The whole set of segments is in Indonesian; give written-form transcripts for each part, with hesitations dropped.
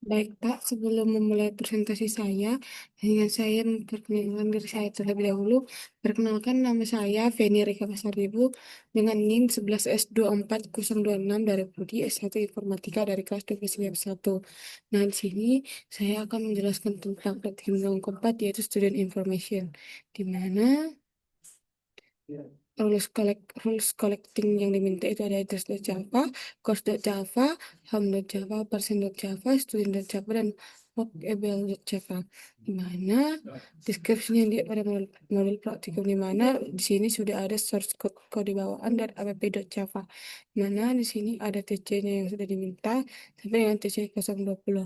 Baik, Pak. Sebelum memulai presentasi saya, ingin saya memperkenalkan diri saya terlebih dahulu. Perkenalkan, nama saya Feni Rika Pasaribu dengan NIM 11S24026 dari Prodi S1 Informatika dari kelas 12 satu. Nah, di sini saya akan menjelaskan tentang praktik yang keempat, yaitu Student Information, di mana rules collecting yang diminta itu ada address.java, course.java, home.java, person.java, student.java, dan workable.java. Di mana deskripsinya dia pada model praktikum, di mana di sini sudah ada source code kode bawaan dan app.java. Di mana di sini ada TC-nya yang sudah diminta sampai dengan TC 020.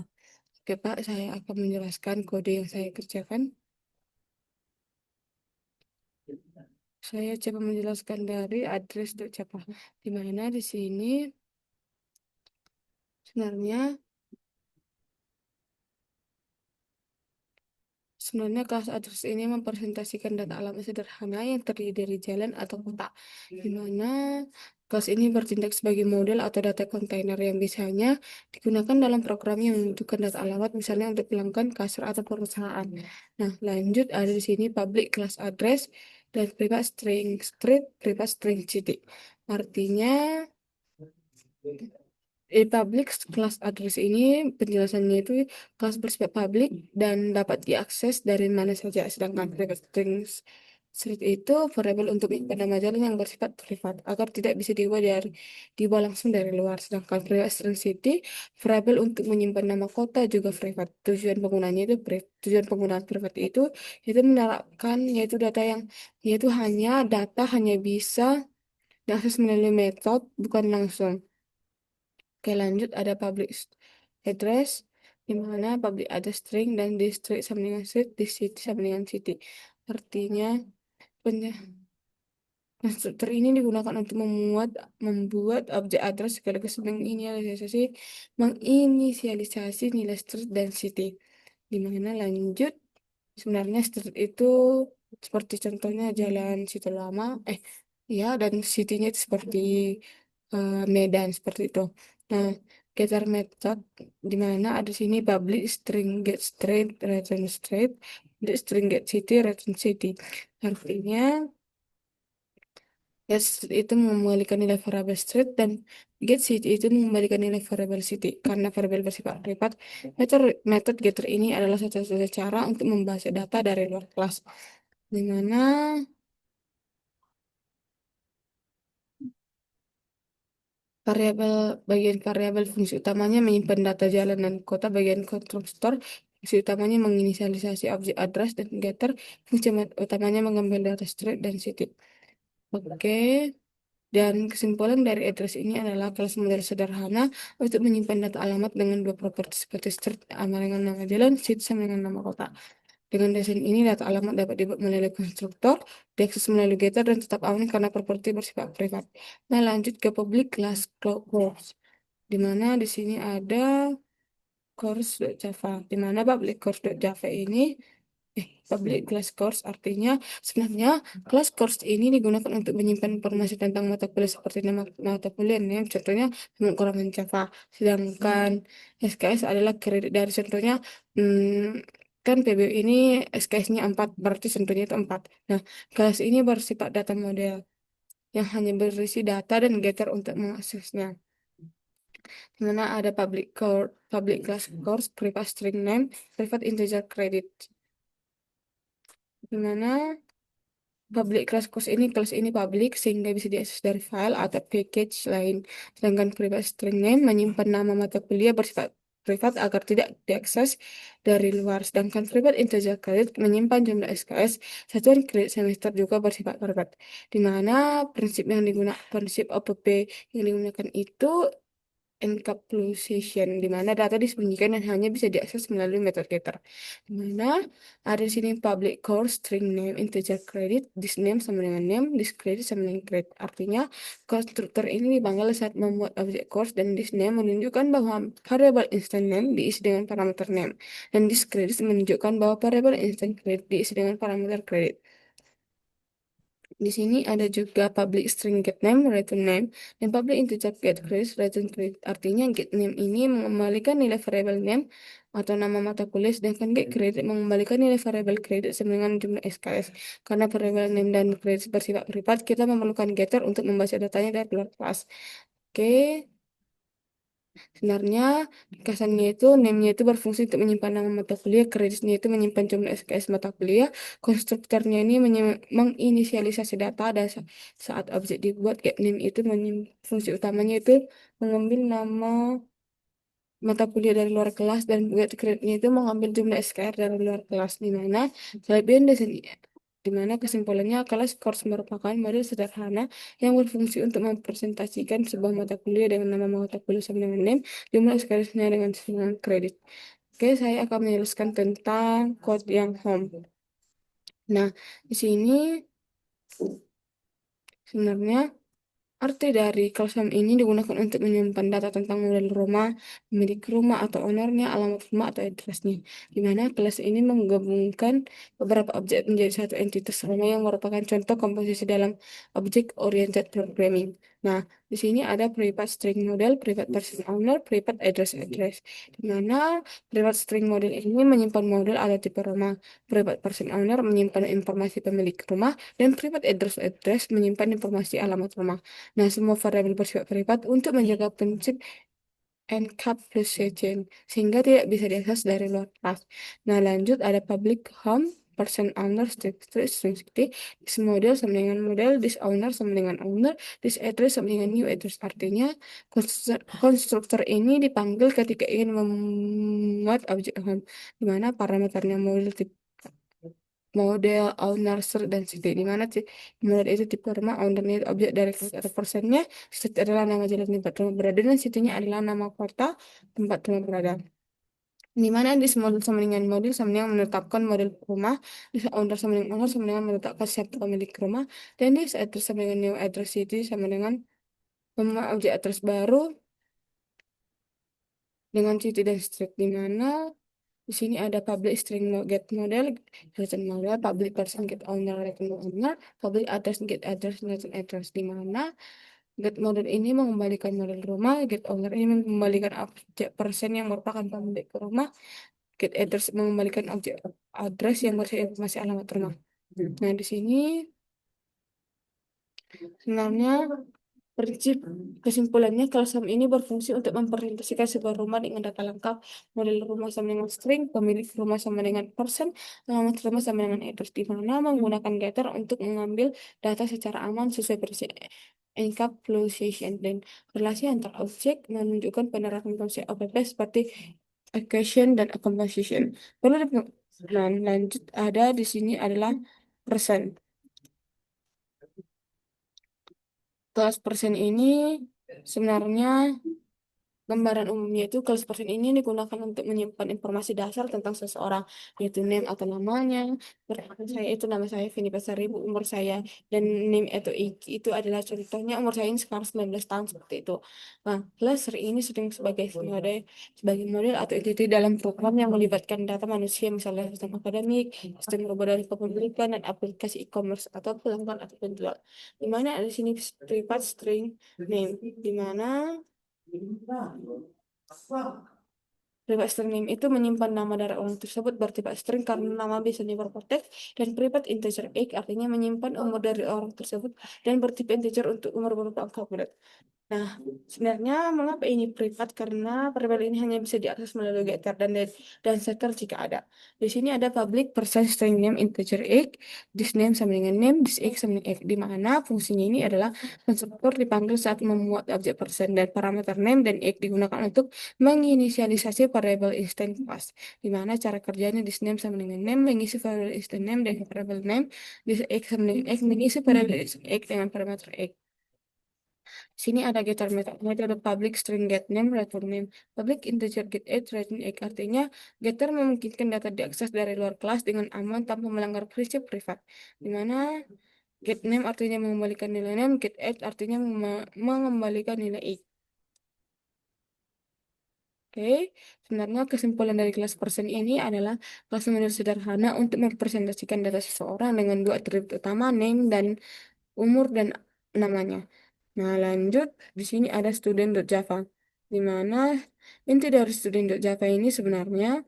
Oke, Pak, saya akan menjelaskan kode yang saya kerjakan. Saya coba menjelaskan dari address.java, di mana di sini sebenarnya sebenarnya kelas address ini mempresentasikan data alamat sederhana yang terdiri dari jalan atau kota, di mana kelas ini bertindak sebagai model atau data kontainer yang biasanya digunakan dalam program yang membutuhkan data alamat, misalnya untuk pelanggan, kasir, atau perusahaan. Nah, lanjut ada di sini public class address dan private string street, private string city. Artinya public class address ini penjelasannya itu kelas bersifat publik dan dapat diakses dari mana saja. Sedangkan private strings street itu variabel untuk menyimpan nama jalan yang bersifat privat agar tidak bisa diubah langsung dari luar. Sedangkan private string city variabel untuk menyimpan nama kota juga privat. Tujuan penggunaan privat itu menerapkan yaitu hanya bisa diakses melalui metode bukan langsung. Oke, lanjut ada address, di mana public address string dan district sama dengan street, di city sama dengan city. Artinya, pen- konstruktor ini digunakan untuk membuat objek address sekaligus menginisialisasi nilai street dan city. Di mana lanjut, sebenarnya street itu seperti contohnya jalan Situ Lama, ya, dan city-nya itu seperti Medan seperti itu. Nah, getter method di mana ada sini public string get straight return straight, public string get city return city. Artinya get itu mengembalikan nilai variabel straight dan get city itu mengembalikan nilai variabel city. Karena variabel bersifat privat, metode getter ini adalah satu-satunya cara untuk membahas data dari luar kelas. Di mana variabel bagian variabel fungsi utamanya menyimpan data jalan dan kota, bagian konstruktor fungsi utamanya menginisialisasi objek address, dan getter fungsi utamanya mengambil data street dan city. Oke, dan kesimpulan dari address ini adalah kelas model sederhana untuk menyimpan data alamat dengan dua properti seperti street sama dengan nama jalan, city sama dengan nama kota. Dengan desain ini, data alamat dapat dibuat melalui konstruktor, diakses melalui getter, dan tetap aman karena properti bersifat privat. Nah, lanjut ke public class course, di mana di sini ada course.java, di mana public course.java ini public class course artinya sebenarnya class course ini digunakan untuk menyimpan informasi tentang mata kuliah seperti nama mata kuliah ya, contohnya penguraman Java. Sedangkan SKS adalah kredit dari contohnya, kan PBU ini SKS-nya 4, berarti contohnya itu 4. Nah, kelas ini bersifat data model yang hanya berisi data dan getter untuk mengaksesnya. Di mana ada public class course, private string name, private integer credit. Di mana kelas ini public sehingga bisa diakses dari file atau package lain. Sedangkan private string name menyimpan nama mata kuliah bersifat privat agar tidak diakses dari luar. Sedangkan private integer credit menyimpan jumlah SKS satuan kredit semester juga bersifat privat. Di mana prinsip OPP yang digunakan itu encapsulation, di mana data disembunyikan dan hanya bisa diakses melalui metode getter. Di mana ada di sini public course string name integer credit, this name sama dengan name, this credit sama dengan credit. Artinya konstruktor ini dipanggil saat membuat objek course, dan this name menunjukkan bahwa variable instant name diisi dengan parameter name, dan this credit menunjukkan bahwa variable instant credit diisi dengan parameter credit. Di sini ada juga public string get name, return name, dan public integer get credit, return credit. Artinya get name ini mengembalikan nilai variable name atau nama mata kuliah, sedangkan get credit mengembalikan nilai variable credit sama dengan jumlah SKS. Karena variable name dan credit bersifat privat, kita memerlukan getter untuk membaca datanya dari luar kelas. Oke, sebenarnya ringkasannya itu name-nya itu berfungsi untuk menyimpan nama mata kuliah, kreditnya itu menyimpan jumlah SKS mata kuliah, konstruktornya ini menginisialisasi data dan saat objek dibuat get name itu fungsi utamanya itu mengambil nama mata kuliah dari luar kelas dan get kreditnya itu mengambil jumlah SKR dari luar kelas di mana kelebihan di sini di mana kesimpulannya kelas course merupakan model sederhana yang berfungsi untuk mempresentasikan sebuah mata kuliah dengan nama mata kuliah sama dengan name, jumlah SKS-nya dengan kredit. Oke, saya akan menjelaskan tentang code yang home. Nah, di sini sebenarnya arti dari kalsam ini digunakan untuk menyimpan data tentang model rumah, pemilik rumah atau ownernya, alamat rumah atau addressnya. Di mana kelas ini menggabungkan beberapa objek menjadi satu entitas rumah yang merupakan contoh komposisi dalam object oriented programming. Nah, di sini ada private string model, private person owner, private address. Di mana private string model ini menyimpan model atau tipe rumah, private person owner menyimpan informasi pemilik rumah, dan private address menyimpan informasi alamat rumah. Nah, semua variabel bersifat privat untuk menjaga prinsip encapsulation sehingga tidak bisa diakses dari luar kelas. Nah, lanjut ada public home, person owner, string city, this model sama dengan model, this owner sama dengan owner, this address sama dengan new address. Artinya konstruktor ini dipanggil ketika ingin memuat objek home, di mana parameternya model model owner ser dan city di mana sih model itu tipe rumah ownernya itu objek dari kelas atau persennya city adalah nama jalan tempat rumah berada dan citynya adalah nama kota tempat rumah berada di mana di model sama dengan model sama dengan menetapkan model rumah di owner sama dengan owner sama dengan menetapkan siapa pemilik rumah dan di address sama dengan new address city sama dengan membuat objek address baru dengan city dan street di mana di sini ada public string get model, return model, public person get owner, return owner, public address get address, return address. Di mana get model ini mengembalikan model rumah, get owner ini mengembalikan objek person yang merupakan pemilik rumah, get address mengembalikan objek address yang berisi informasi alamat rumah. Nah, di sini sebenarnya prinsip kesimpulannya, kalsam ini berfungsi untuk mempresentasikan sebuah rumah dengan data lengkap, model rumah sama dengan string, pemilik rumah sama dengan person, alamat rumah sama dengan address, di mana menggunakan getter untuk mengambil data secara aman sesuai prinsip encapsulation dan relasi antar objek menunjukkan penerapan konsep OPP seperti equation dan composition. Dan lanjut ada di sini adalah persen. Kelas persen ini sebenarnya gambaran umumnya itu kelas person ini digunakan untuk menyimpan informasi dasar tentang seseorang, yaitu name atau namanya. Berarti saya itu nama saya Vini Pasaribu, umur saya, dan name atau iki itu adalah contohnya umur saya ini sekarang 19 tahun seperti itu. Nah, kelas ini sering sebagai model atau entiti dalam program yang melibatkan data manusia, misalnya sistem akademik, sistem global dari kepemilikan, dan aplikasi e-commerce atau pelanggan atau penjual. Di mana ada di sini private string name, di mana private string name itu menyimpan nama dari orang tersebut bertipe string karena nama biasanya berkonteks dan private integer age artinya menyimpan umur dari orang tersebut dan bertipe integer untuk umur berupa angka bulat. Nah, sebenarnya mengapa ini privat? Karena variabel ini hanya bisa diakses melalui getter dan setter jika ada. Di sini ada public person string name integer age, this name sama dengan name, this age sama dengan age, di mana fungsinya ini adalah konstruktor dipanggil saat memuat objek person dan parameter name dan age digunakan untuk menginisialisasi variabel instant class. Di mana cara kerjanya this name sama dengan name mengisi variabel instant name dan variabel name, this age sama dengan age mengisi variabel age dengan parameter age. Sini ada getter metode public string get name, return name. Public integer get age, return age. Artinya getter memungkinkan data diakses dari luar kelas dengan aman tanpa melanggar prinsip privat. Di mana get name artinya mengembalikan nilai name, get age artinya mengembalikan nilai age. Oke, sebenarnya kesimpulan dari kelas person ini adalah kelas model sederhana untuk mempresentasikan data seseorang dengan dua atribut utama, name dan umur, dan namanya. Nah, lanjut di sini ada student.java, di mana inti dari student.java ini sebenarnya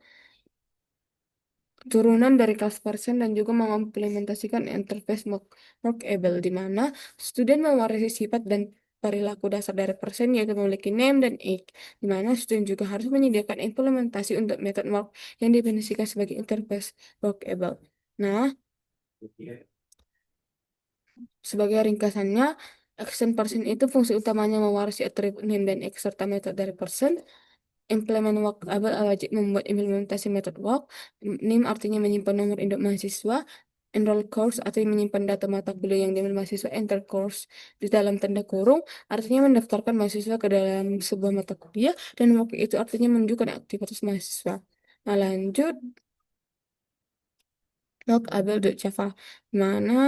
turunan dari kelas person dan juga mengimplementasikan interface mockable, di mana student mewarisi sifat dan perilaku dasar dari person, yaitu memiliki name dan age, di mana student juga harus menyediakan implementasi untuk method mock yang definisikan sebagai interface mockable. Nah, sebagai ringkasannya, action person itu fungsi utamanya mewarisi atribut name dan age serta metode dari person. Implement workable wajib membuat implementasi method work. NIM artinya menyimpan nomor induk mahasiswa. Enroll course artinya menyimpan data mata kuliah yang diambil mahasiswa. Enter course di dalam tanda kurung artinya mendaftarkan mahasiswa ke dalam sebuah mata kuliah. Dan work itu artinya menunjukkan aktivitas mahasiswa. Nah, lanjut workable.java. Mana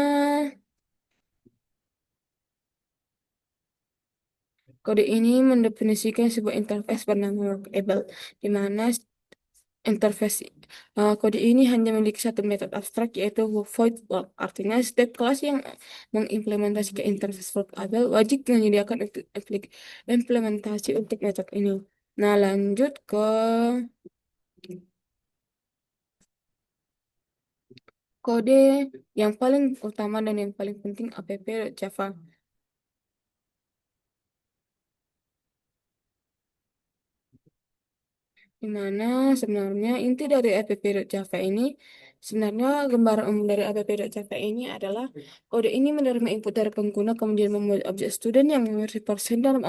kode ini mendefinisikan sebuah interface bernama workable, di mana interface kode ini hanya memiliki satu metode abstrak, yaitu void work. Artinya setiap kelas yang mengimplementasikan interface workable wajib menyediakan implementasi untuk metode ini. Nah, lanjut ke kode yang paling utama dan yang paling penting, app.java. Di mana sebenarnya inti dari app.java ini, sebenarnya gambaran umum dari app.java ini adalah kode ini menerima input dari pengguna, kemudian membuat objek student yang memiliki persen dalam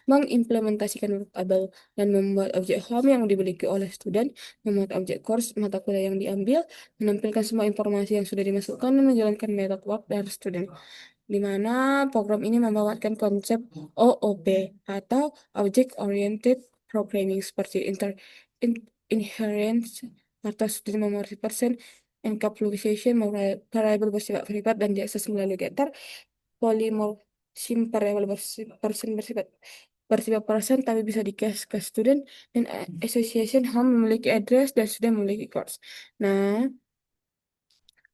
mengimplementasikan variabel, dan membuat objek home yang dimiliki oleh student, membuat objek course mata kuliah yang diambil, menampilkan semua informasi yang sudah dimasukkan, dan menjalankan method work dari student, di mana program ini membawakan konsep OOP atau Object Oriented Programming seperti inherence atau student memory person, encapsulation variable bersifat privat dan diakses melalui getter, polymorphism variable person bersifat bersifat person tapi bisa di cache ke student, dan association home memiliki address dan student memiliki course. Nah,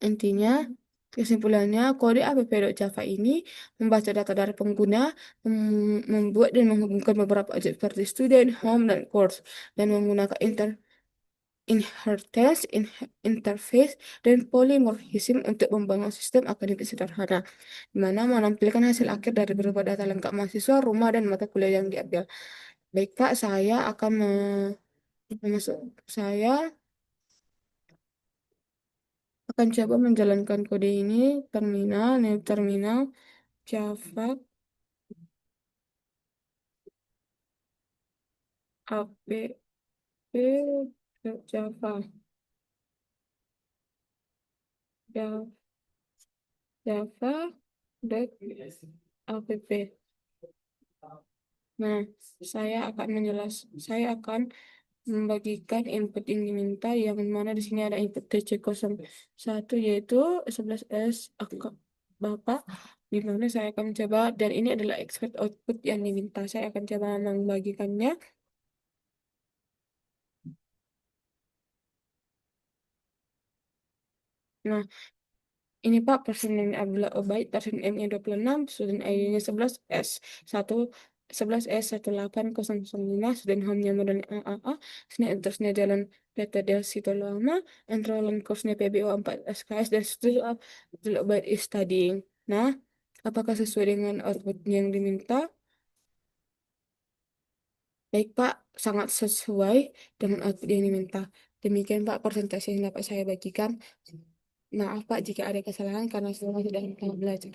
intinya, kesimpulannya, kode app.java ini membaca data dari pengguna, membuat dan menghubungkan beberapa objek seperti student, home, dan course, dan menggunakan inheritance, interface, dan polymorphism untuk membangun sistem akademik sederhana, di mana menampilkan hasil akhir dari beberapa data lengkap mahasiswa, rumah, dan mata kuliah yang diambil. Baik, Kak, saya akan masuk. Saya akan coba menjalankan kode ini, terminal, new terminal, Java, app, Java, Java, Java, app. Nah, saya akan membagikan input yang diminta, yang mana di sini ada input TC01, yaitu 11S Bapak, di mana saya akan mencoba, dan ini adalah expert output yang diminta. Saya akan coba membagikannya. Nah, ini Pak, person name Abdullah Obaid, person name-nya 26, student ID-nya 11S1, 11S18009, student home-nya modern AAA, terusnya jalan PT Del Sito Lama, enrollment course-nya PBO 4 SKS, dan student Abdullah Obaid is studying. Nah, apakah sesuai dengan output yang diminta? Baik Pak, sangat sesuai dengan output yang diminta. Demikian Pak presentasi yang dapat saya bagikan. Maaf Pak jika ada kesalahan karena saya sedang belajar.